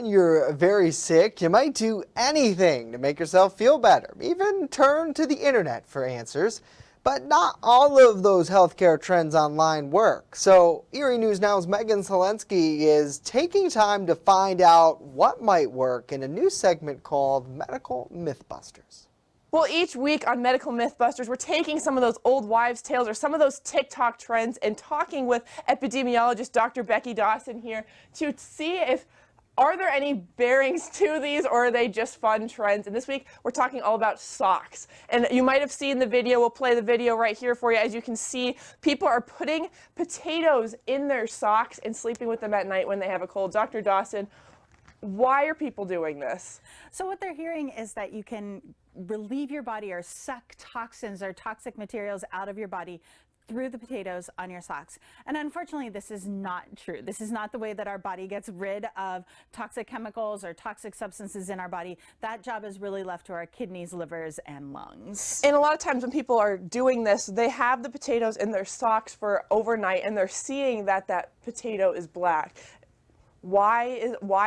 when you're very sick, you might do anything to make yourself feel better, even turn to the internet for answers. But not all of those healthcare trends online work. So WNY News Now's Megan Selensky is taking time to find out what might work in a new segment called Medical Mythbusters. Well, each week on Medical Mythbusters, we're taking some of those old wives' tales or some of those TikTok trends and talking with epidemiologist Dr. Becky Dawson here to see if are there any bearings to these, or are they just fun trends? And this week, we're talking all about socks. And you might have seen the video. We'll play the video right here for you. As you can see, people are putting potatoes in their socks and sleeping with them at night when they have a cold. Dr. Dawson, why are people doing this? So what they're hearing is that you can relieve your body or suck toxins or toxic materials out of your body through the potatoes on your socks. And unfortunately, this is not true. This is not the way that our body gets rid of toxic chemicals or toxic substances in our body. That job is really left to our kidneys, livers, and lungs. And a lot of times when people are doing this, they have the potatoes in their socks for overnight and they're seeing that that potato is black. Why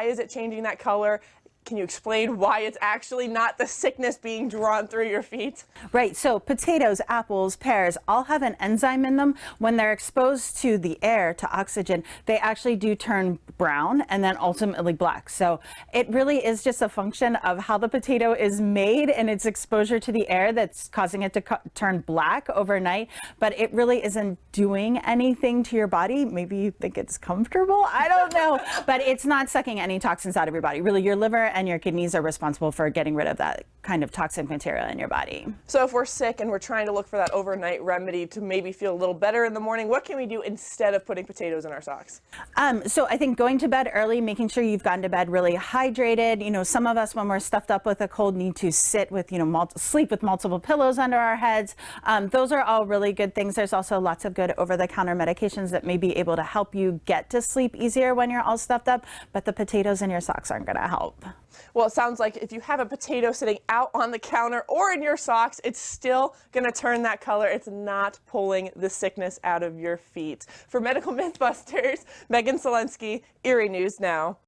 is it changing that color? Can you explain why it's actually not the sickness being drawn through your feet? Right, so potatoes, apples, pears all have an enzyme in them. When they're exposed to the air, to oxygen, they actually do turn brown and then ultimately black. So it really is just a function of how the potato is made and its exposure to the air that's causing it to turn black overnight. But it really isn't doing anything to your body. Maybe you think it's comfortable, I don't know. But it's not sucking any toxins out of your body. Really, your liver and your kidneys are responsible for getting rid of that kind of toxic material in your body. So if we're sick and we're trying to look for that overnight remedy to maybe feel a little better in the morning, what can we do instead of putting potatoes in our socks? So I think going to bed early, making sure you've gone to bed really hydrated. You know, some of us when we're stuffed up with a cold need to sit with, sleep with multiple pillows under our heads. Those are all really good things. There's also lots of good over-the-counter medications that may be able to help you get to sleep easier when you're all stuffed up, but the potatoes in your socks aren't going to help. Well, it sounds like if you have a potato sitting out on the counter or in your socks, it's still going to turn that color. It's not pulling the sickness out of your feet. For Medical Mythbusters, Megan Selensky, WNY News Now.